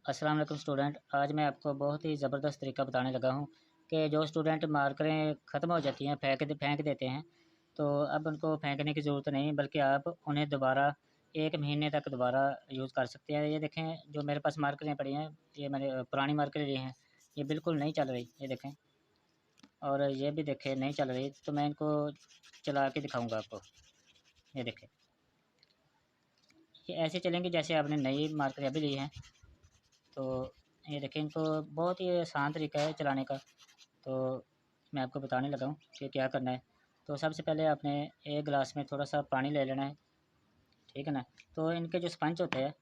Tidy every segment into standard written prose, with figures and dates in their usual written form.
अस्सलाम वालेकुम स्टूडेंट। आज मैं आपको बहुत ही ज़बरदस्त तरीका बताने लगा हूँ कि जो स्टूडेंट मार्करें ख़त्म हो जाती हैं फेंक देते हैं, तो अब उनको फेंकने की ज़रूरत नहीं, बल्कि आप उन्हें दोबारा 1 महीने तक दोबारा यूज़ कर सकते हैं। ये देखें, जो मेरे पास मार्करें पड़ी हैं, ये मैंने पुरानी मार्करें ली हैं, ये बिल्कुल नहीं चल रही, ये देखें। और ये भी देखें नहीं चल रही, तो मैं इनको चला के दिखाऊँगा आपको। ये देखें, ये ऐसे चलेंगी जैसे आपने नई मार्करें अभी ली हैं। तो ये देखें, इनको बहुत ही आसान तरीका है चलाने का। तो मैं आपको बताने लगा हूँ कि क्या करना है। तो सबसे पहले आपने एक गिलास में थोड़ा सा पानी ले लेना है, ठीक है ना। तो इनके जो स्पंज होते हैं,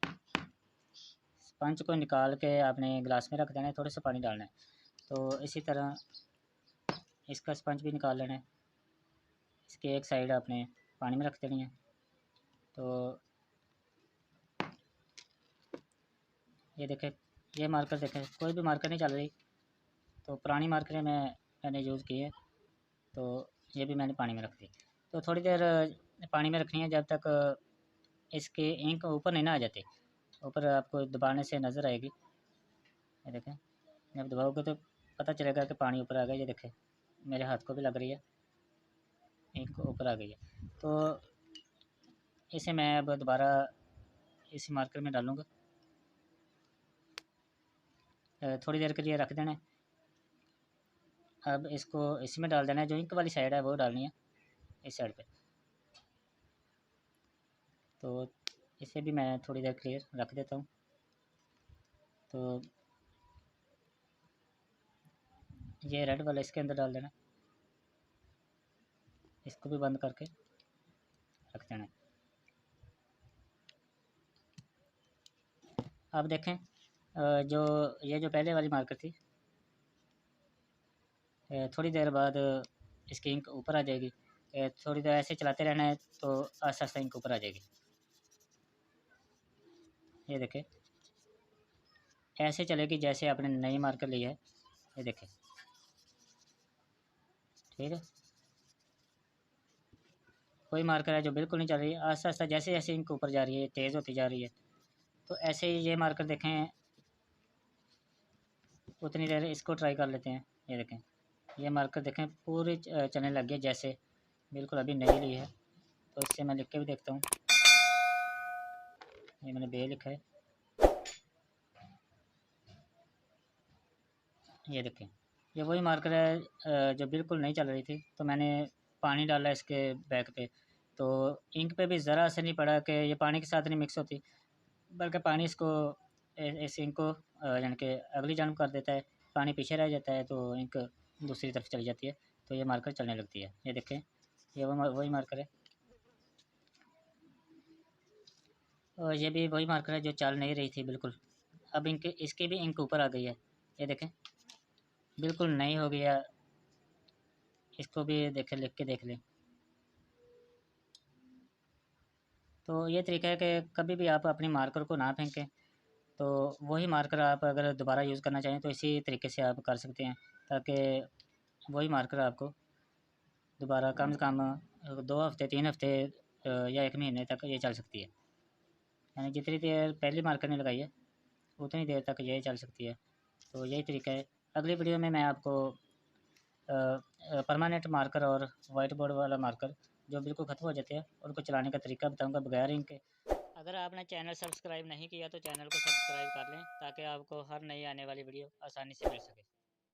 स्पंज को निकाल के आपने गिलास में रख देना है, थोड़ा सा पानी डालना है। तो इसी तरह इसका स्पंज भी निकाल लेना है, इसकी एक साइड आपने पानी में रख देनी है। तो ये देखें, ये मार्कर देखें, कोई भी मार्कर नहीं चल रही। तो पुरानी मार्करें मैंने यूज़ की है, तो ये भी मैंने पानी में रख दी। तो थोड़ी देर पानी में रखनी है, जब तक इसके इंक ऊपर नहीं ना आ जाती। ऊपर आपको दबाने से नज़र आएगी, ये देखें। जब दबाओगे तो पता चलेगा कि पानी ऊपर आ गया। ये देखें, मेरे हाथ को भी लग रही है, इंक ऊपर आ गई है। तो इसे मैं अब दोबारा इस मार्कर में डालूँगा, थोड़ी देर के लिए रख देना है। अब इसको इसमें डाल देना है, जो इंक वाली साइड है वो डालनी है इस साइड पे। तो इसे भी मैं थोड़ी देर के लिए रख देता हूँ। तो ये रेड वाला इसके अंदर डाल देना, इसको भी बंद करके रख देना। अब देखें, जो ये जो पहले वाली मार्कर थी, थोड़ी देर बाद इसकी इंक ऊपर आ जाएगी। थोड़ी देर ऐसे चलाते रहना है, तो आस्ता आस्ता इंक ऊपर आ जाएगी। ये देखें, ऐसे चलेगी जैसे आपने नई मार्कर ली है। ये देखें, ठीक है। कोई मार्कर है जो बिल्कुल नहीं चल रही है, आस्ता आस्ता जैसे जैसे इंक ऊपर जा रही है, तेज़ होती जा रही है। तो ऐसे ही ये मार्कर देखें, उतनी देर इसको ट्राई कर लेते हैं। ये देखें, ये मार्कर देखें पूरी चलने लग गई, जैसे बिल्कुल अभी नई ली है। तो इससे मैं लिख के भी देखता हूँ, ये मैंने बे लिखा है। ये देखें, ये वही मार्कर है जो बिल्कुल नहीं चल रही थी। तो मैंने पानी डाला इसके बैक पे, तो इंक पे भी ज़रा असर नहीं पड़ा कि ये पानी के साथ नहीं मिक्स होती, बल्कि पानी इसको इस इंक को यानी कि अगली जानब कर देता है। पानी पीछे रह जाता है, तो इंक दूसरी तरफ चली जाती है, तो ये मार्कर चलने लगती है। ये देखें, ये वही मार्कर है, और ये भी वही मार्कर है जो चल नहीं रही थी बिल्कुल। अब इंक इसकी भी इंक ऊपर आ गई है। ये देखें, बिल्कुल नई हो गया। इसको भी देखें, लिख के देख लें। तो ये तरीका है कि कभी भी आप अपनी मार्कर को ना फेंकें। तो वही मार्कर आप अगर दोबारा यूज़ करना चाहें तो इसी तरीके से आप कर सकते हैं, ताकि वही मार्कर आपको दोबारा कम से कम 2 हफ़्ते 3 हफ़्ते या 1 महीने तक ये चल सकती है। यानी जितनी देर पहली मार्कर ने लगाई है, उतनी देर तक ये चल सकती है। तो यही तरीका है। अगली वीडियो में मैं आपको परमानेंट मार्कर और वाइट बोर्ड वाला मार्कर जो बिल्कुल ख़त्म हो जाते हैं, उनको चलाने का तरीका बताऊंगा बगैर इंक के। अगर आपने चैनल सब्सक्राइब नहीं किया तो चैनल को सब्सक्राइब कर लें, ताकि आपको हर नई आने वाली वीडियो आसानी से मिल सके।